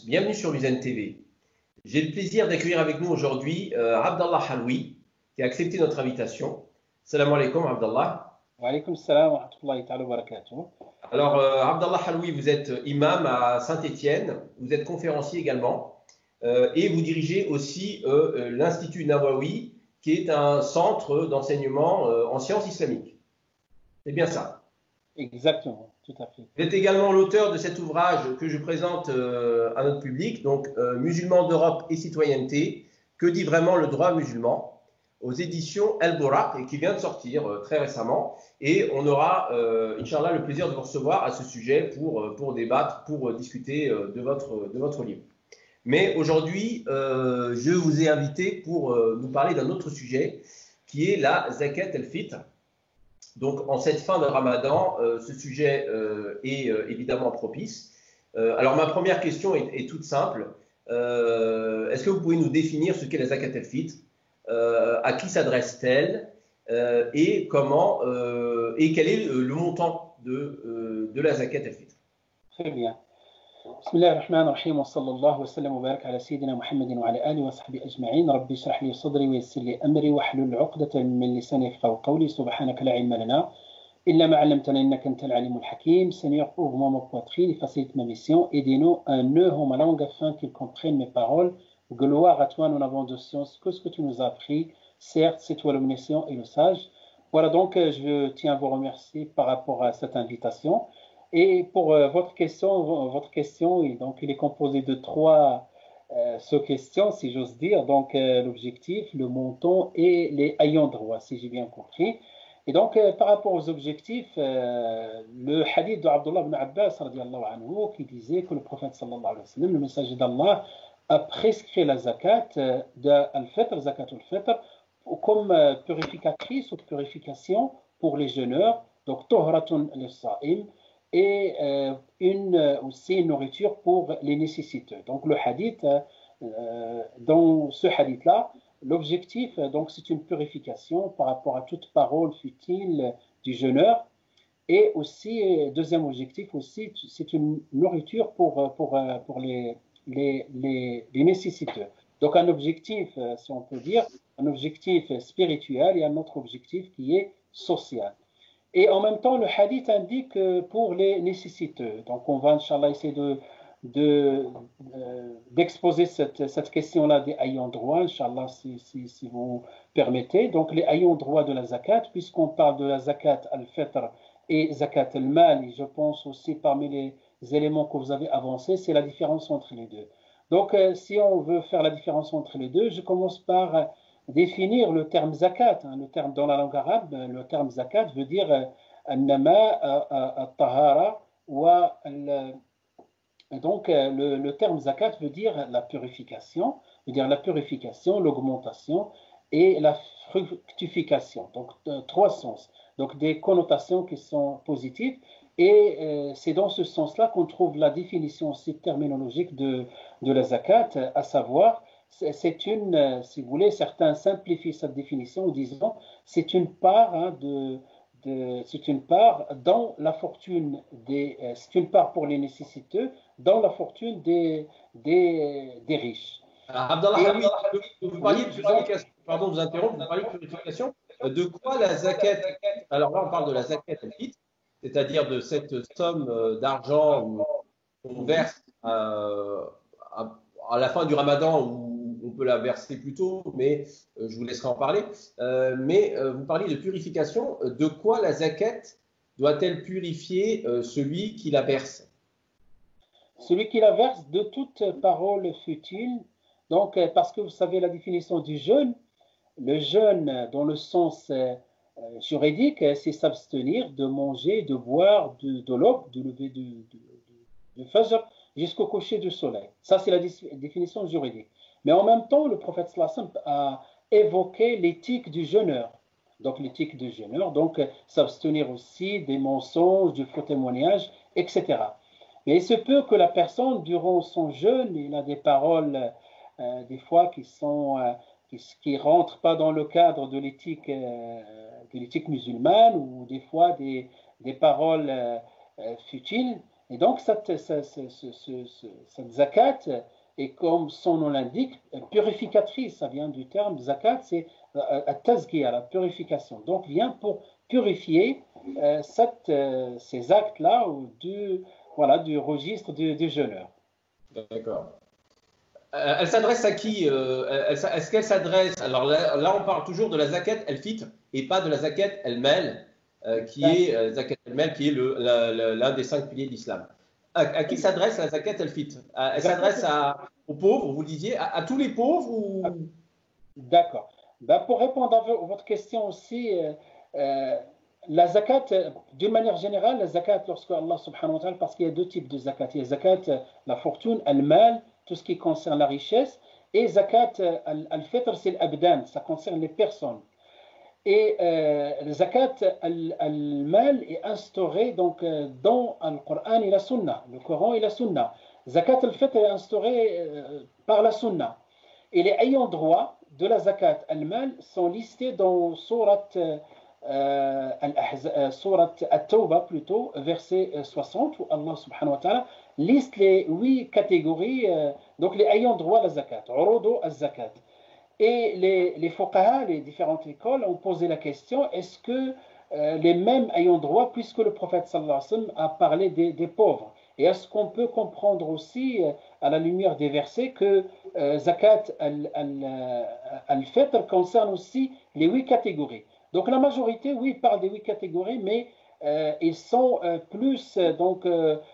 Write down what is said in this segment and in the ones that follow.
bienvenue sur Muzen TV. J'ai le plaisir d'accueillir avec nous aujourd'hui Abdallah Haloui qui a accepté notre invitation. Salam alaikum Abdallah. Wa alaykoum salam wa rahmatullahi ta'ala wa barakatuh. Alors Abdallah Haloui, vous êtes imam à Saint-Étienne, vous êtes conférencier également et vous dirigez aussi l'Institut Nawawi qui est un centre d'enseignement en sciences islamiques. C'est bien ça? Exactement, tout à fait. Vous êtes également l'auteur de cet ouvrage que je présente à notre public, donc Musulmans d'Europe et citoyenneté, que dit vraiment le droit musulman, aux éditions El Boraq, et qui vient de sortir très récemment. Et on aura, Inch'Allah, le plaisir de vous recevoir à ce sujet pour débattre, pour discuter de votre livre. Mais aujourd'hui, je vous ai invité pour nous parler d'un autre sujet, qui est la Zakat el-Fitr. Donc, en cette fin de Ramadan, ce sujet est évidemment propice. Alors, ma première question est toute simple. Est-ce que vous pouvez nous définir ce qu'est la Zakat el-Fitr? À qui s'adresse-t-elle? Et comment et quel est le montant de la Zakat el-Fitr? Très bien. بسم الله الرحمن الرحيم وصلى الله وسلم وبارك على سيدنا محمد وعلى آله وصحبه أجمعين. ربي اشرح لي صدري ويسر لي أمري واحلل عقدة من لساني يفقهوا قولي. سبحانك لا علم لنا إلا ما علمتنا إنك أنت العليم الحكيم. Seigneur, ouvre-moi ma poitrine et facilite ma mission. Aidez-nous un nœud en ma langue afin qu'il comprenne mes paroles. Gloire à toi, nous n'avons de science que ce que tu nous as appris. Certes, c'est toi l'omniscient et le sage. Voilà donc, je tiens à vous remercier par rapport à cette invitation. Et pour votre question, donc, il est composé de trois sous-questions, si j'ose dire. Donc, l'objectif, le montant et les ayants droit, si j'ai bien compris. Et donc, par rapport aux objectifs, le hadith de Abdullah ibn Abbas, radiallahu anhu, qui disait que le prophète, sallallahu alayhi wa sallam, le messager d'Allah, a prescrit la zakat al-fitr, zakat al-fitr, comme purificatrice ou purification pour les jeûneurs, donc tohratun lis-sa'im, et aussi une nourriture pour les nécessiteux. Donc le hadith, dans ce hadith-là, l'objectif, donc c'est une purification par rapport à toute parole futile du jeûneur, et aussi, deuxième objectif aussi, c'est une nourriture pour les nécessiteux. Donc un objectif, si on peut dire, un objectif spirituel et un autre objectif qui est social. Et en même temps, le hadith indique pour les nécessiteux. Donc, on va, Inch'Allah, essayer d'exposer cette question-là des ayants droit, Inch'Allah, si vous permettez. Donc, les ayants droit de la zakat, puisqu'on parle de la zakat al-fitr et zakat al-mal, et je pense aussi parmi les éléments que vous avez avancés, c'est la différence entre les deux. Donc, si on veut faire la différence entre les deux, je commence par définir le terme zakat. Le terme dans la langue arabe, le terme zakat veut dire annama at-tahara wa donc le terme zakat veut dire la purification, l'augmentation et la fructification. Donc trois sens. Donc des connotations qui sont positives et c'est dans ce sens-là qu'on trouve la définition aussi terminologique de la zakat, à savoir c'est une, si vous voulez, certains simplifient cette définition en disant c'est une part c'est une part dans la fortune c'est une part pour les nécessiteux dans la fortune des riches. Abdallah, vous parliez de purification, pardon de vous interrompre, vous parliez de purification. De quoi la zakat? Alors là, on parle de la zakat al-fitr, c'est-à-dire de cette somme d'argent qu'on verse à la fin du Ramadan ou on peut la verser plus tôt, mais je vous laisserai en parler. Mais vous parlez de purification. De quoi la zakat doit-elle purifier celui qui la verse? Celui qui la verse de toute parole futile. Donc, parce que vous savez la définition du jeûne, le jeûne dans le sens juridique, c'est s'abstenir de manger, de boire de l'aube, du lever du fajr jusqu'au coucher du soleil. Ça, c'est la définition juridique. Mais en même temps, le prophète sallallahu alayhi wa sallam a évoqué l'éthique du jeûneur. Donc, l'éthique du jeûneur, donc s'abstenir aussi des mensonges, du faux témoignage, etc. Mais il se peut que la personne, durant son jeûne, il a des paroles, des fois, qui rentrent pas dans le cadre de l'éthique musulmane, ou des fois des paroles futiles. Et donc, cette zakat est, comme son nom l'indique, purificatrice. Ça vient du terme zakat, c'est tazkiya, la purification. Donc, vient pour purifier ces actes-là du registre du jeûneur. D'accord. Elle s'adresse à qui est-ce qu'elle s'adresse... Alors là, on parle toujours de la zakat el-fitr et pas de la zakat el-mal, qui est zakat el-mal, qui est l'un des 5 piliers de l'islam. À qui s'adresse la zakat el-fitr? Elle s'adresse aux pauvres, vous le disiez, à tous les pauvres ou... D'accord. Ben, pour répondre à votre question aussi, la zakat, d'une manière générale, la zakat, lorsque Allah subhanahu wa ta'ala, parce qu'il y a 2 types de zakat. Il y a zakat, la fortune, al-mal, tout ce qui concerne la richesse, et zakat al-fitr, c'est l'abdan, ça concerne les personnes. Et le zakat al-mal est instauré donc, dans le Coran et la Sunna, le Coran et la Sunna. Zakat al-fitr est instauré par la Sunna. Et les ayants droit de la zakat al-mal sont listés dans sourate At-Tawbah plutôt, verset 60, où Allah subhanahu wa ta'ala liste les 8 catégories, donc les ayants droit à la zakat, urudu az-zakat. Et les fuqaha, les différentes écoles, ont posé la question, est-ce que les mêmes ayants droit, puisque le prophète sallallahu alayhi wa sallam a parlé des pauvres, et est-ce qu'on peut comprendre aussi, à la lumière des versets, que zakat al-fitr concerne aussi les 8 catégories? Donc la majorité, oui, parle des 8 catégories, mais ils sont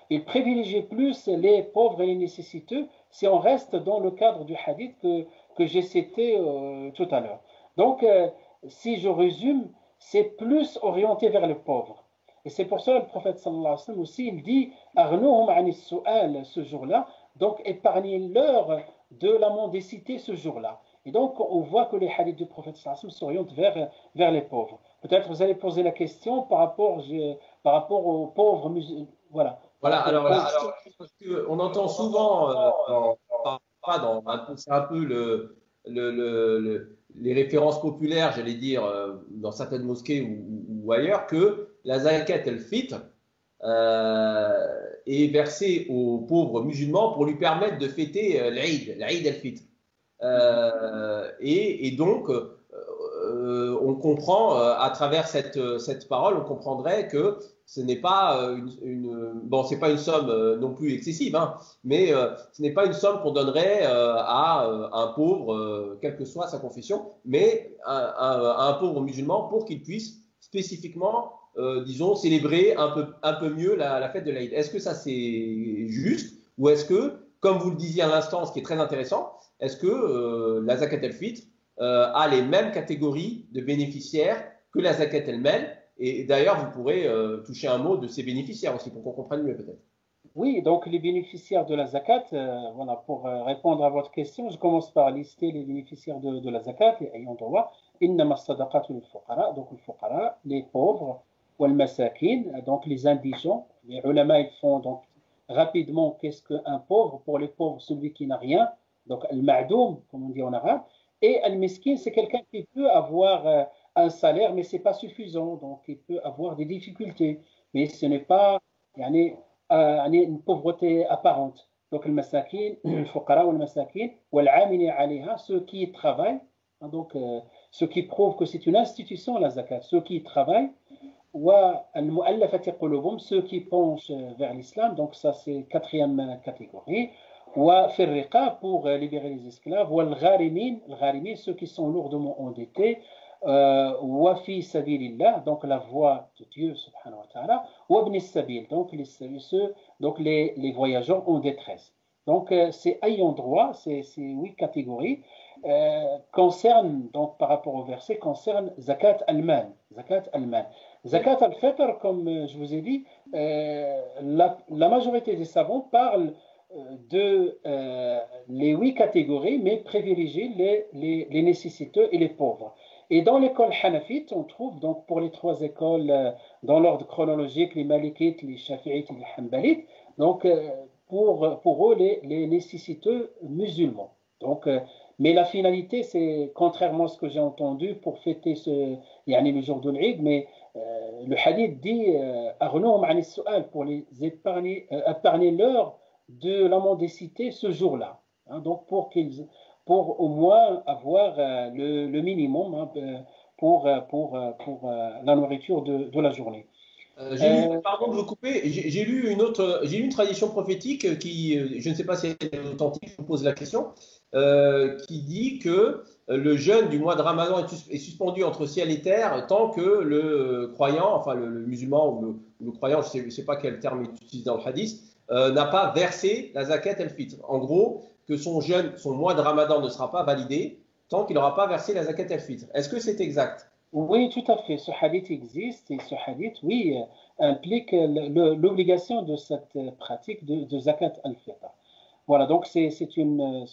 ils privilégient plus les pauvres et les nécessiteux si on reste dans le cadre du hadith que j'ai cité tout à l'heure. Donc, si je résume, c'est plus orienté vers les pauvres. Et c'est pour ça que le prophète sallallahu alayhi wa sallam aussi, il dit « Arnuhum anis su'al » ce jour-là, donc épargnez-leur de la mendicité ce jour-là. Et donc, on voit que les hadiths du prophète sallallahu alayhi wa sallam s'orientent vers les pauvres. Peut-être vous allez poser la question par rapport aux pauvres musulmans. Voilà. Voilà, alors parce qu'on entend souvent, c'est un peu les références populaires, j'allais dire, dans certaines mosquées ou ailleurs, que la zakat el-fitr est versée aux pauvres musulmans pour lui permettre de fêter l'Aïd el-Fitr. Et donc, on comprend, à travers cette parole, on comprendrait que ce n'est pas c'est pas une somme non plus excessive, hein, mais ce n'est pas une somme qu'on donnerait à un pauvre, quelle que soit sa confession, mais à un pauvre musulman pour qu'il puisse spécifiquement, disons, célébrer un peu mieux la fête de l'Aïd. Est-ce que ça c'est juste, ou est-ce que, comme vous le disiez à l'instant, ce qui est très intéressant, est-ce que la zakat el-fitr a les mêmes catégories de bénéficiaires que la zakat el-mal? Et d'ailleurs, vous pourrez toucher un mot de ces bénéficiaires aussi, pour qu'on comprenne mieux peut-être. Oui, donc les bénéficiaires de la zakat, voilà, pour répondre à votre question, je commence par lister les bénéficiaires de la zakat, les ayants droit. Innama sadaqatu lil-fuqara, donc les fuqara, les pauvres, wal masakin, donc les indigents. Les ulama, ils font donc rapidement qu'est-ce qu'un pauvre. Pour les pauvres, celui qui n'a rien, donc al-ma'doum, comme on dit en arabe. Et al-miskin, c'est quelqu'un qui peut avoir un salaire, mais ce n'est pas suffisant, donc il peut avoir des difficultés. Mais ce n'est pas une pauvreté apparente. Donc le masakin, le fuqara ou le masakin, ou al-amini alayha, ceux qui travaillent, donc ceux qui prouvent que c'est une institution, la zakat, ceux qui travaillent, ou al-mu'allafati qulubum, ceux qui penchent vers l'islam, donc ça c'est 4e catégorie. وفي الرقاب pour libérer les esclaves, والغارمين, ceux qui sont lourdement endettés, وفي سبيل الله, donc la voie de Dieu subhanahu wa ta'ala, وابن السبيل, donc les voyageurs en détresse. Donc ces ayants droit, ces 8 catégories concernent, donc par rapport au verset, concernent zakat al-mal. Zakat al-fitr, comme je vous ai dit, la majorité des savants parlent de les 8 catégories, mais privilégient les nécessiteux et les pauvres. Et dans l'école hanafite, on trouve donc pour les 3 écoles dans l'ordre chronologique, les malikites, les shafi'ites et les hanbalites, donc pour eux les nécessiteux musulmans. Donc, mais la finalité, c'est contrairement à ce que j'ai entendu pour fêter le jour de l'Eid, mais le hadith dit أغنوهم عن السؤال pour les épargner-leur de la mendicité ce jour-là. Hein, donc pour au moins avoir le minimum pour la nourriture de la journée. Pardon de vous couper, j'ai lu une tradition prophétique qui, je ne sais pas si elle est authentique, je vous pose la question, qui dit que le jeûne du mois de Ramadan est suspendu entre ciel et terre tant que le croyant, enfin le musulman ou le croyant, je ne sais pas quel terme est utilisé dans le hadith, n'a pas versé la zakat el-fitr. En gros, que son mois de Ramadan ne sera pas validé tant qu'il n'aura pas versé la zakat el-fitr. Est-ce que c'est exact? Oui, tout à fait. Ce hadith existe et ce hadith, oui, implique l'obligation de cette pratique de zakat al-fitr. Voilà, donc c'est un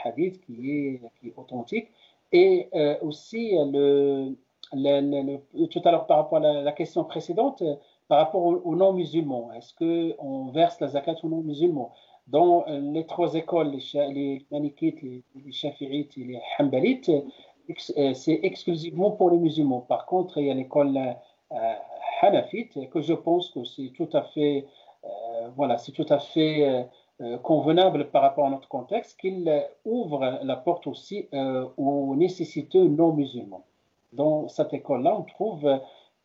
hadith qui est authentique. Et aussi, tout à l'heure par rapport à la question précédente, par rapport aux non-musulmans, est-ce qu'on verse la zakat aux non-musulmans? Dans les trois écoles, les Malikites, les Shafi'ites et les Hanbalites, c'est exclusivement pour les musulmans. Par contre, il y a l'école Hanafite que je pense que c'est tout à fait, c'est tout à fait convenable par rapport à notre contexte, qu'il ouvre la porte aussi aux nécessiteux non musulmans. Dans cette école-là, on trouve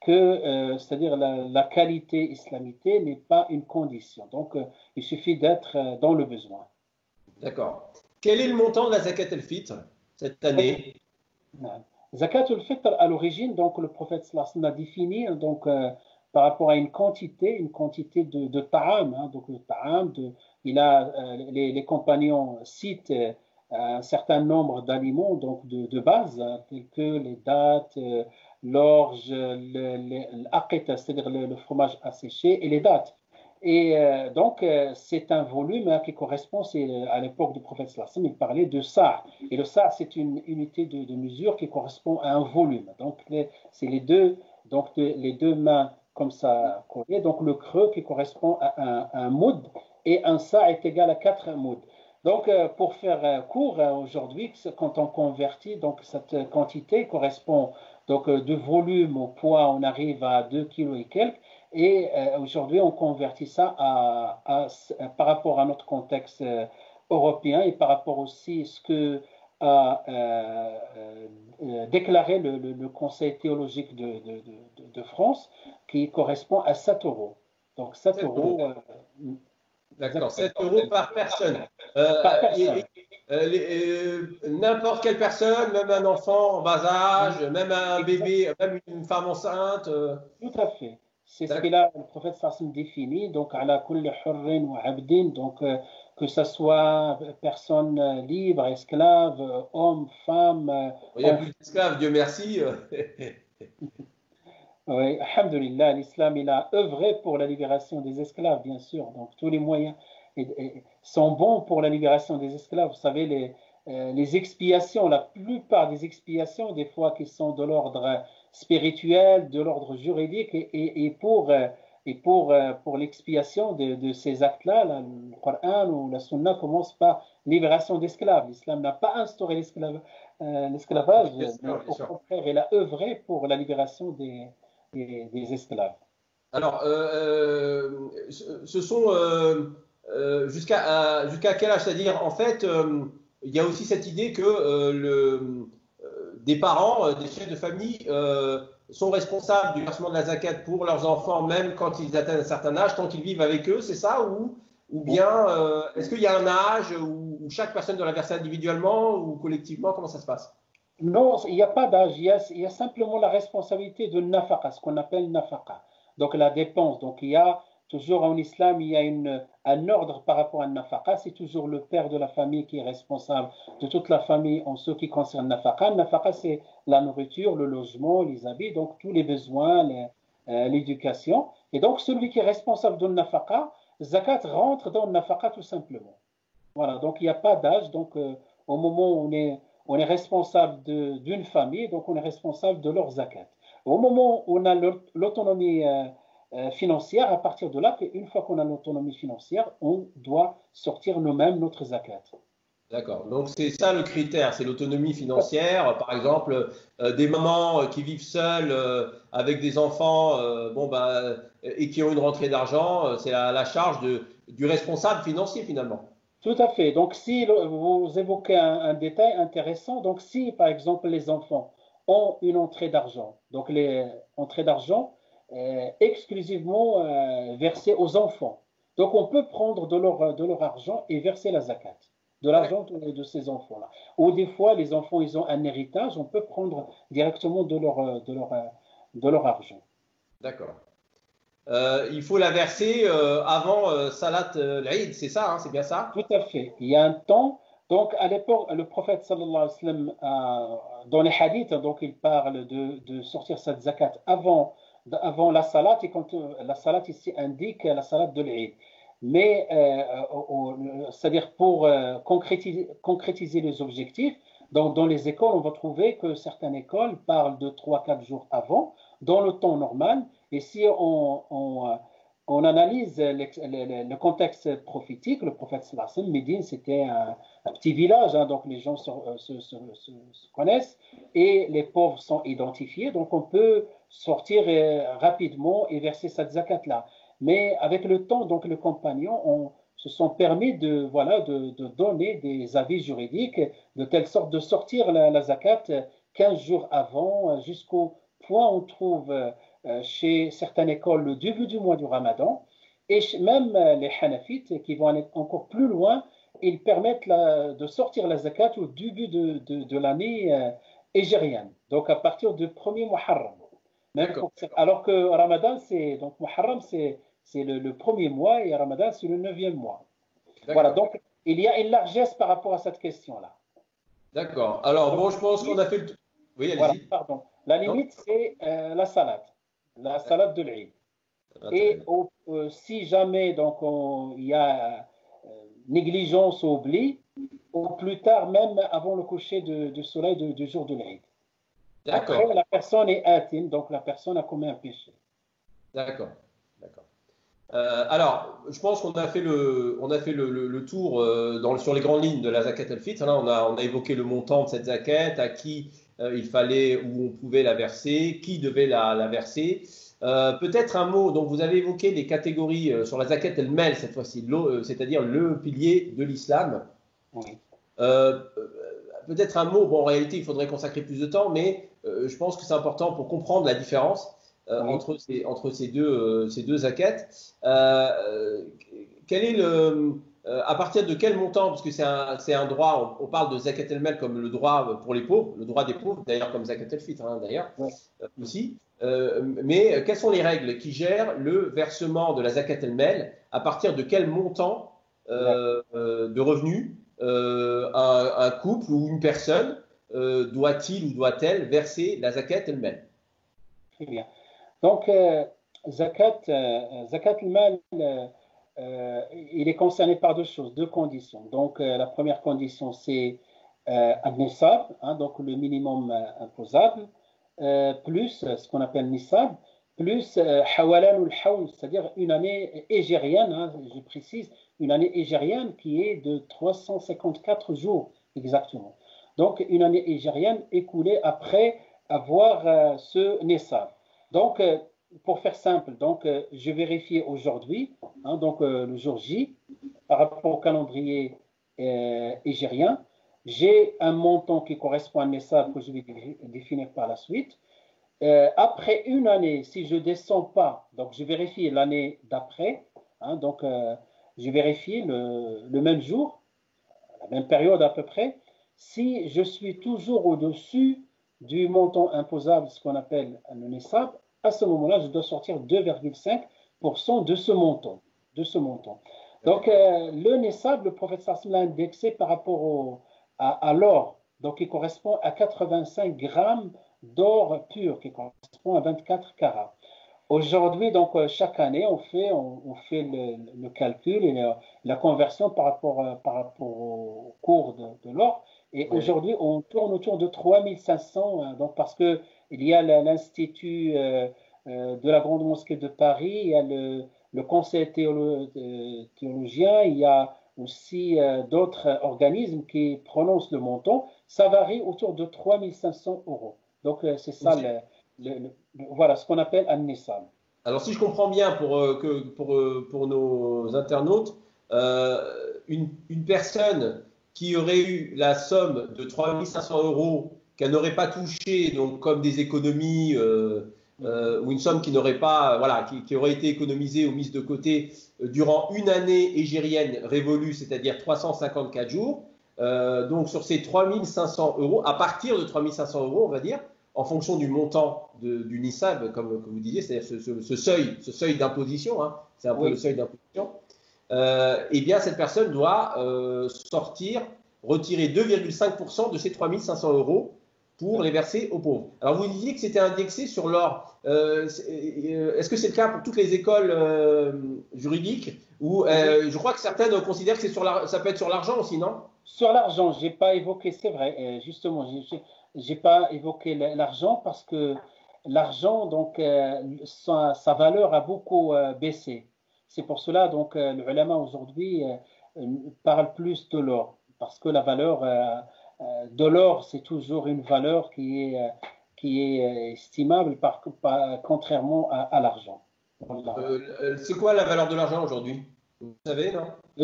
que, c'est-à-dire la qualité islamité n'est pas une condition. Donc, il suffit d'être dans le besoin. D'accord. Quel est le montant de la zakat el-fitr cette année? Zakat al-Fitr, à l'origine, donc le prophète sallallahu alayhi wa sallam a défini donc, par rapport à une quantité de ta'am. Hein, donc le ta'am, les compagnons citent un certain nombre d'aliments donc de base, hein, tels que les dattes, l'orge, l'aqita, c'est-à-dire le fromage asséché, et les dattes. Et donc, c'est un volume qui correspond, à l'époque du prophète sallallahu alayhi wa sallam, il parlait de sa'. Et le sa', c'est une unité de mesure qui correspond à un volume. Donc, c'est les deux mains comme ça collées. Donc, le creux qui correspond à un moud et un sa' est égal à 4 moods. Donc, pour faire court, aujourd'hui, quand on convertit, donc cette quantité correspond donc de volume au poids, on arrive à 2 kilos et quelques. Et aujourd'hui, on convertit ça par rapport à notre contexte européen et par rapport aussi à ce que a déclaré le Conseil théologique de France, qui correspond à 7 euros. Donc 7 euros. D'accord, 7 euros par personne. Par personne. N'importe quelle personne, même un enfant en bas âge, même un bébé, même une femme enceinte. Tout à fait. C'est ce que là, le prophète sallam définit, donc ala kulli hurrin wa abdin, donc que ce soit personne libre, esclave, homme, femme. Il n'y a plus d'esclaves, Dieu merci. Oui, alhamdulillah, l'islam il a œuvré pour la libération des esclaves, bien sûr. Donc tous les moyens sont bons pour la libération des esclaves. Vous savez, les expiations, la plupart des expiations, des fois qui sont de l'ordre spirituel, de l'ordre juridique, et pour l'expiation de ces actes-là, le Coran ou la Sunna commence par libération d'esclaves. L'islam n'a pas instauré l'esclavage, mais au contraire, il a œuvré pour la libération des esclaves. Alors, ce sont jusqu'à quel âge? C'est-à-dire, en fait, il y a aussi cette idée que des parents, des chefs de famille sont responsables du versement de la zakat pour leurs enfants, même quand ils atteignent un certain âge, tant qu'ils vivent avec eux, c'est ça? Ou bien, est-ce qu'il y a un âge où chaque personne doit la verser individuellement ou collectivement? Comment ça se passe? Non, il n'y a pas d'âge, il y a simplement la responsabilité de nafaqa, ce qu'on appelle nafaqa, donc la dépense. Donc il y a toujours en islam, il y a un ordre par rapport à nafaqa, c'est toujours le père de la famille qui est responsable de toute la famille en ce qui concerne nafaqa. Nafaqa, c'est la nourriture, le logement, les habits, donc tous les besoins, l'éducation. Et donc celui qui est responsable de nafaqa, zakat rentre dans nafaqa tout simplement. Voilà, donc il n'y a pas d'âge, donc au moment où on est responsable d'une famille, donc on est responsable de leur zakat. Au moment où on a l'autonomie financière, à partir de là, une fois qu'on a l'autonomie financière, on doit sortir nous-mêmes notre zakat. D'accord. Donc c'est ça le critère, c'est l'autonomie financière. Par exemple, des mamans qui vivent seules avec des enfants, bon bah, et qui ont une rentrée d'argent, c'est à la charge du responsable financier finalement. Tout à fait. Donc, si vous évoquez un détail intéressant, donc si par exemple les enfants ont une entrée d'argent, donc les entrées d'argent exclusivement versées aux enfants, donc on peut prendre de leur argent et verser la zakat, de l'argent de ces enfants-là. Ou des fois, les enfants, ils ont un héritage, on peut prendre directement de leur argent. D'accord. Il faut la verser avant Salat l'Aïd, c'est ça, hein, c'est bien ça? Tout à fait. Il y a un temps, donc à l'époque, le prophète sallallahu alayhi wa sallam, dans les hadiths, donc il parle de sortir cette zakat avant la salat, et quand la salat ici indique la salat de l'Eid. Mais, c'est-à-dire pour concrétiser les objectifs, donc dans les écoles, on va trouver que certaines écoles parlent de 3 4 jours avant, dans le temps normal, et si on analyse le contexte prophétique, le prophète sallallahu alayhi wa sallam, Médine, c'était un petit village, hein, donc les gens se connaissent et les pauvres sont identifiés, donc on peut sortir rapidement et verser cette zakat-là. Mais avec le temps, donc les compagnons se sont permis voilà, de donner des avis juridiques de telle sorte de sortir la zakat 15 jours avant, jusqu'au point où on trouve chez certaines écoles le début du mois du Ramadan, et même les Hanafites qui vont aller encore plus loin, ils permettent de sortir la zakat au début de l'année égérienne, donc à partir du premier Muharram. Même D'accord, alors que Ramadan, donc Muharram, c'est le premier mois et Ramadan, c'est le 9e mois. Voilà, d'accord, donc il y a une largesse par rapport à cette question-là. d'accord. Alors Donc, bon, je pense qu'on a fait le tour. Oui, voilà, allez-y. pardon. La Non? limite, c'est la salade de l'Eid. Et Intéressant. si jamais donc il y a négligence ou oubli, au plus tard, même avant le coucher du soleil du jour de l'Eid. Après, D'accord, la personne est intime, donc la personne a commis un péché. d'accord, d'accord. Alors, je pense qu'on a fait le tour sur les grandes lignes de la zakat al-fitr. Là, on a évoqué le montant de cette zakat, à qui il fallait ou on pouvait la verser, qui devait la verser. Peut-être un mot, donc vous avez évoqué les catégories sur la zakat el-mel cette fois-ci, c'est-à-dire le pilier de l'islam. Oui, Euh, Peut-être un mot, bon, en réalité, il faudrait consacrer plus de temps, mais je pense que c'est important pour comprendre la différence oui. entre ces deux zakats. Euh, Quel est à partir de quel montant, parce que c'est un droit, on parle de zakat el-mal comme le droit pour les pauvres, le droit des pauvres, d'ailleurs comme zakat el-fitr, hein, d'ailleurs, Oui. aussi. Mais quelles sont les règles qui gèrent le versement de la zakat el-mal? À partir de quel montant de revenus un couple ou une personne doit-il ou doit-elle verser la zakat elle-même? Très bien. Donc, zakat al-mal, il est concerné par deux choses, deux conditions. Donc, la première condition, c'est un nisab, hein, donc le minimum imposable, plus ce qu'on appelle nisab, plus hawalan ou hawl, c'est-à-dire une année égérienne, hein, je précise, une année égérienne qui est de 354 jours exactement. Donc, une année égérienne écoulée après avoir ce nisab. Donc, pour faire simple, donc, je vérifie aujourd'hui, hein, donc le jour J, par rapport au calendrier égérien, j'ai un montant qui correspond à un message que je vais définir par la suite. Après une année, si je ne descends pas, donc je vérifie l'année d'après, hein, donc je vérifie le même jour, la même période à peu près. Si je suis toujours au-dessus du montant imposable, ce qu'on appelle le NESAB, à ce moment-là, je dois sortir 2,5% de ce montant. De ce montant. Donc, le NESAB, le prophète sallam l'a indexé par rapport à l'or. Donc, il correspond à 85 grammes d'or pur, qui correspond à 24 carats. Aujourd'hui, donc, chaque année, on fait le calcul et la conversion par rapport au cours de l'or. Et Oui, aujourd'hui, on tourne autour de 3500, hein, donc parce qu'il y a l'Institut de la Grande Mosquée de Paris, il y a le Conseil théologien, il y a aussi d'autres organismes qui prononcent le montant, ça varie autour de 3 500 euros. Donc, c'est ça voilà ce qu'on appelle un nisab. Alors, si je comprends bien pour nos internautes, une personne qui aurait eu la somme de 3 500 euros qu'elle n'aurait pas touché, donc comme des économies ou une somme qui n'aurait pas, voilà, qui aurait été économisée ou mise de côté durant une année égérienne révolue, c'est-à-dire 354 jours. Donc sur ces 3 500 euros, à partir de 3 500 euros, on va dire, en fonction du montant du NISAB, comme vous disiez, c'est-à-dire ce seuil d'imposition, hein, c'est un peu le seuil d'imposition, eh bien cette personne doit retirer 2,5% de ces 3 500 euros pour les verser aux pauvres. Alors vous disiez que c'était indexé sur l'or. Est-ce que c'est le cas pour toutes les écoles juridiques ou je crois que certaines considèrent que ça peut être sur l'argent aussi, non? Sur l'argent, j'ai pas évoqué, c'est vrai, justement, j'ai pas évoqué l'argent parce que l'argent, donc, sa valeur a beaucoup baissé. C'est pour cela, donc, le ulama aujourd'hui parle plus de l'or parce que la valeur de l'or, c'est toujours une valeur qui est estimable contrairement à l'argent. C'est quoi la valeur de l'argent aujourd'hui? Vous savez, non?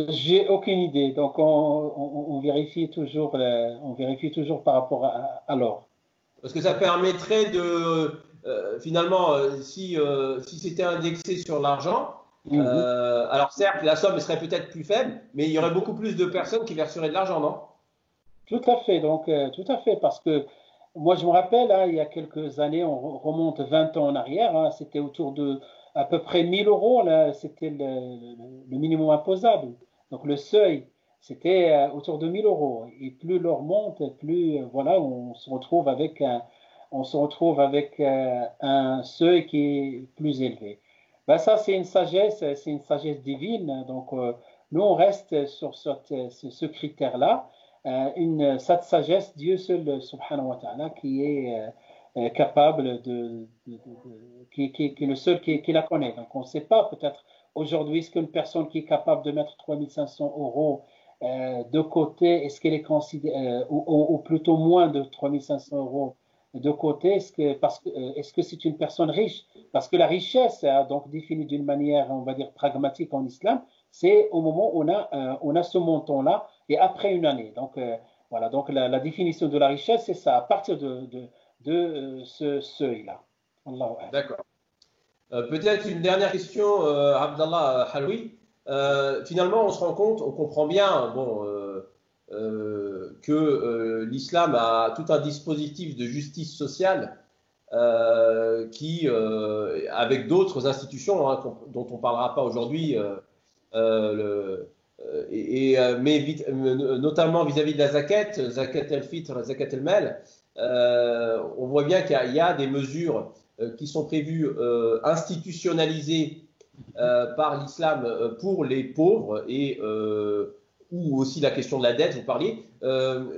J'ai aucune idée. Donc, on vérifie toujours, par rapport à l'or. Parce que ça permettrait de, finalement, si c'était indexé sur l'argent, alors certes, la somme serait peut-être plus faible, mais il y aurait beaucoup plus de personnes qui verseraient de l'argent, non? Tout à fait. Donc, tout à fait. Parce que moi, je me rappelle, hein, il y a quelques années, on remonte 20 ans en arrière, hein, c'était autour de à peu près 1000 euros, là, c'était le minimum imposable. Donc, le seuil, c'était autour de 1000 euros. Et plus l'or monte, plus, voilà, on se retrouve avec un seuil qui est plus élevé. Ben, ça, c'est une sagesse divine. Donc, nous, on reste sur ce critère-là. Cette sagesse, Dieu seul, subhanahu wa ta'ala, qui est capable qui est le seul qui la connaît. Donc, on ne sait pas peut-être aujourd'hui ce qu'une personne qui est capable de mettre 3 500 euros de côté, est-ce qu'elle est considérée, ou plutôt moins de 3 500 euros de côté, est-ce que c'est une personne riche? Parce que la richesse, donc définie d'une manière, on va dire, pragmatique en islam, c'est au moment où on a ce montant-là et après une année. Donc, voilà, donc la définition de la richesse, c'est ça, à partir de ce seuil-là. D'accord. Peut-être une dernière question, Abdallah Haloui. Finalement, on se rend compte, on comprend bien que l'islam a tout un dispositif de justice sociale qui, avec d'autres institutions hein, dont on ne parlera pas aujourd'hui, notamment vis-à-vis de la zakat el-fitr, zakat el-mal, on voit bien qu'il y a des mesures qui sont prévues institutionnalisées par l'islam pour les pauvres et ou aussi la question de la dette, vous parliez.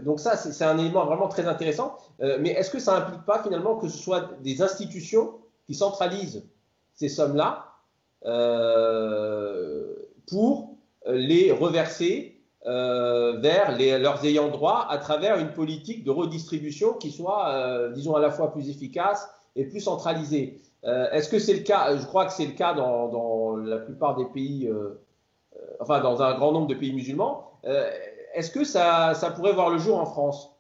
Donc ça, c'est un élément vraiment très intéressant. Mais est-ce que ça n'implique pas finalement que ce soit des institutions qui centralisent ces sommes-là pour les reverser vers leurs ayants droit à travers une politique de redistribution qui soit, disons, à la fois plus efficace et plus centralisée. Est-ce que c'est le cas? Je crois que c'est le cas dans la plupart des pays, enfin dans un grand nombre de pays musulmans. Est-ce que ça pourrait voir le jour en France?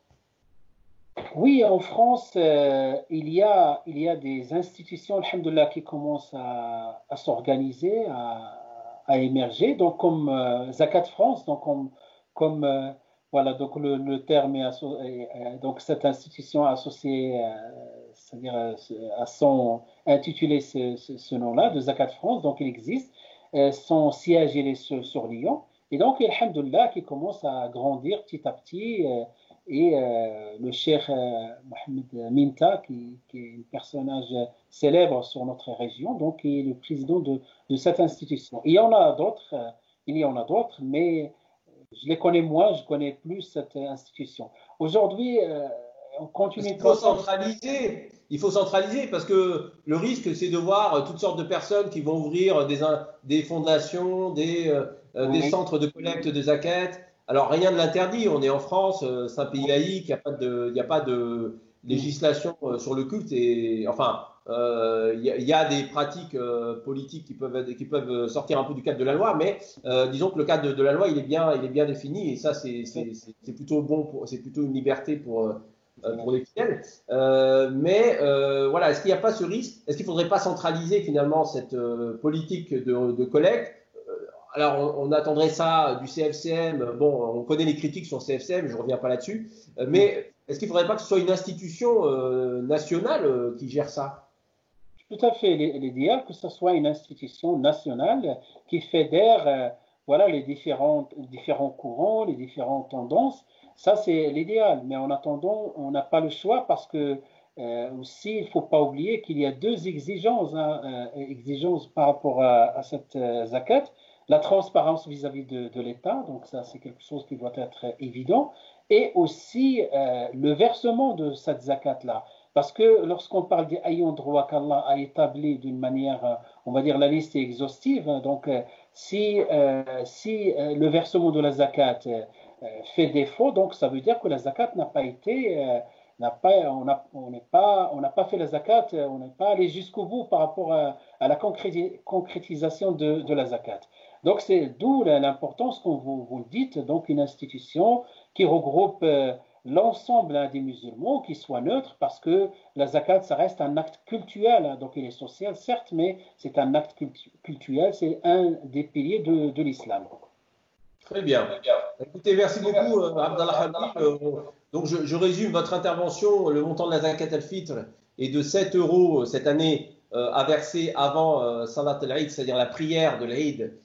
Oui, en France, il y a des institutions, alhamdoulilah, qui commencent à s'organiser, à émerger, donc comme Zakat France, donc comme voilà, donc le terme est donc cette institution associée, c'est-à-dire à son intitulé ce nom-là de Zakat France, donc il existe, son siège il est sur Lyon, et donc alhamdoulilah qui commence à grandir petit à petit. Et le cheikh Mohamed Minta, qui est un personnage célèbre sur notre région, donc qui est le président de cette institution. Il y en a d'autres, mais je les connais moins, je connais plus cette institution. Aujourd'hui, on continue. Il faut centraliser parce que le risque, c'est de voir toutes sortes de personnes qui vont ouvrir des fondations, des Oui. centres de collecte de zakat. Alors rien ne l'interdit, on est en France, c'est un pays laïque, il n'y a pas de législation sur le culte. Et, enfin, il y a des pratiques politiques qui peuvent sortir un peu du cadre de la loi, mais disons que le cadre de la loi, il est bien défini, et ça, c'est plutôt bon, c'est plutôt une liberté pour les fidèles. Voilà, est-ce qu'il n'y a pas ce risque? Est-ce qu'il ne faudrait pas centraliser finalement cette politique de collecte? Alors, on attendrait ça du CFCM. Bon, on connaît les critiques sur le CFCM, je ne reviens pas là-dessus. Mais est-ce qu'il ne faudrait pas que ce soit une institution nationale qui gère ça? Tout à fait. L'idéal que ce soit une institution nationale qui fédère voilà, différents courants, les différentes tendances. Ça, c'est l'idéal. Mais en attendant, on n'a pas le choix parce que aussi, il ne faut pas oublier qu'il y a deux exigences, hein, exigences par rapport à cette zakat. La transparence vis-à-vis de l'État, donc ça, c'est quelque chose qui doit être évident. Et aussi le versement de cette zakat-là. Parce que lorsqu'on parle des ayants droit qu'Allah a établi d'une manière, on va dire la liste est exhaustive, donc si le versement de la zakat fait défaut, donc ça veut dire que la zakat n'a pas été, on n'a pas fait la zakat, on n'est pas allé jusqu'au bout par rapport à la concrétisation de la zakat. Donc c'est d'où l'importance, comme vous le dites, donc une institution qui regroupe l'ensemble des musulmans qui soit neutre parce que la zakat, ça reste un acte cultuel, hein, donc il est social, certes, mais c'est un acte cultuel, c'est un des piliers de l'islam. Très bien. Écoutez, merci beaucoup, Abdallah Habib. Donc, je résume votre intervention. Le montant de la zakat al-fitr est de 7 euros cette année à verser avant Salat al-Eid, c'est-à-dire la prière de l'Eid,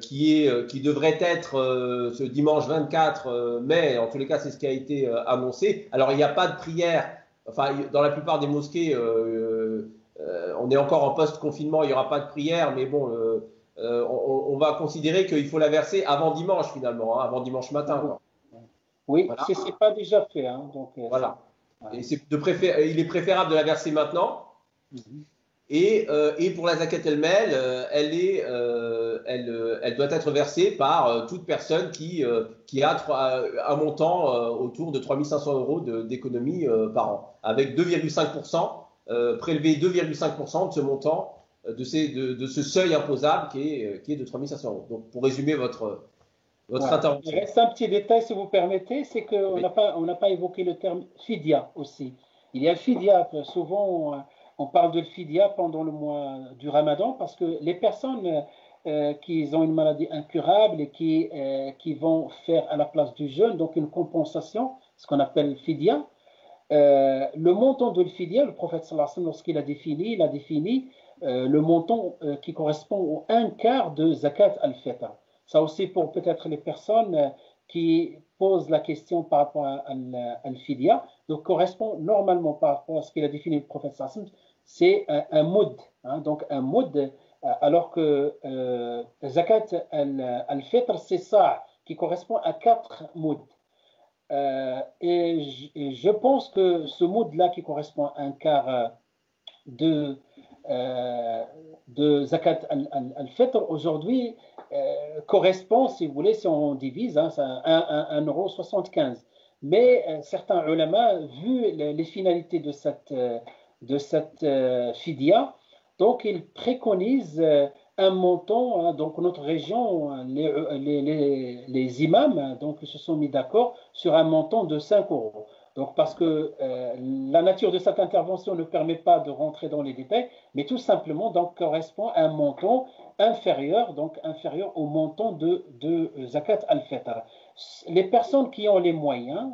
qui devrait être ce dimanche 24 mai. En tous les cas, c'est ce qui a été annoncé. Alors, il n'y a pas de prière. Enfin, dans la plupart des mosquées, on est encore en post-confinement, il n'y aura pas de prière, mais bon, on va considérer qu'il faut la verser avant dimanche finalement, hein, avant dimanche matin, quoi. Oui, Voilà. c'est pas déjà fait, hein, donc Voilà. ouais. Et il est préférable de la verser maintenant. Mhm. Et pour la zakat el-mel, elle doit être versée par toute personne qui a un montant autour de 3 500 euros d'économie par an, avec 2,5%, prélever 2,5% de ce montant, de ce seuil imposable qui est de 3 500 euros. Donc, pour résumer votre Voilà. Il intervention. reste un petit détail, si vous permettez, c'est qu'on Oui. n'a pas évoqué le terme fidia aussi. Il y a le fidia, souvent on parle de le fidia pendant le mois du Ramadan parce que les personnes qui ont une maladie incurable et qui vont faire à la place du jeûne, donc une compensation, ce qu'on appelle le fidia, le montant de le fidia, le prophète sallallahu alayhi wa sallam, lorsqu'il a défini, il a défini le montant qui correspond au un quart de zakat al-fitr. Ça aussi pour peut-être les personnes qui posent la question par rapport à al-fidya, donc correspond normalement par rapport à ce qu'il a défini le prophète sallallahu alayhi wa sallam, c'est un moud, hein, donc un moud, alors que zakat al-fitr c'est ça qui correspond à 4 mouds. Et je pense que ce mode-là qui correspond à un quart de, euh, de zakat al-fitr aujourd'hui correspond, si vous voulez, si on divise, hein, à 1,75 €. Mais certains ulama, vu les finalités de cette fidya, donc ils préconisent un montant, hein, donc notre région, les imams, hein, donc se sont mis d'accord sur un montant de 5 euros. Donc parce que la nature de cette intervention ne permet pas de rentrer dans les détails, mais tout simplement donc correspond à un montant inférieur, donc inférieur au montant de zakat al-fitr. Les personnes qui ont les moyens,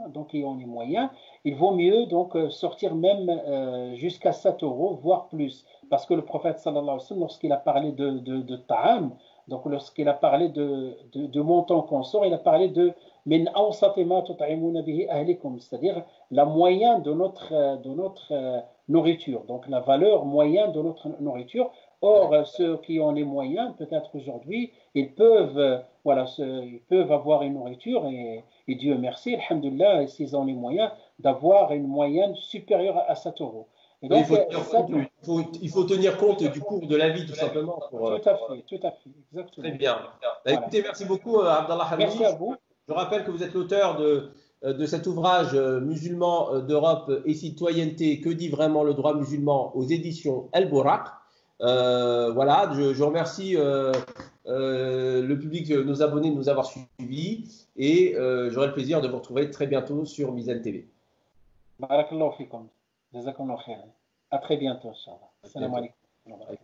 il vaut mieux donc sortir même jusqu'à 7 euros, voire plus. Parce que le prophète sallallahu alayhi wa sallam, lorsqu'il a parlé de ta'am, donc lorsqu'il a parlé de montant qu'on sort, il a parlé de min awsati ma tut'imuna bihi ahlikum, c'est-à-dire la moyenne de notre nourriture, donc la valeur moyenne de notre nourriture. Or, ceux qui ont les moyens, peut-être aujourd'hui, ils peuvent, voilà, ils peuvent avoir une nourriture et Dieu merci, alhamdulillah, s'ils ont les moyens d'avoir une moyenne supérieure à 7 euros. Et Oui, donc, il faut tenir compte du cours de la vie, tout simplement. tout à fait, Très exactement. bien. Bah, Voilà. écoutez, merci beaucoup, Abdallah Haroui. Merci à vous. Je rappelle que vous êtes l'auteur de cet ouvrage Musulmans d'Europe et citoyenneté, que dit vraiment le droit musulman aux éditions El Bouraq. Voilà, je remercie le public, nos abonnés de nous avoir suivis et j'aurai le plaisir de vous retrouver très bientôt sur Mizan TV. Barakallahu fikum. Jazakumullahu khairan. À très bientôt, Inch'Allah. Assalamu alaikum.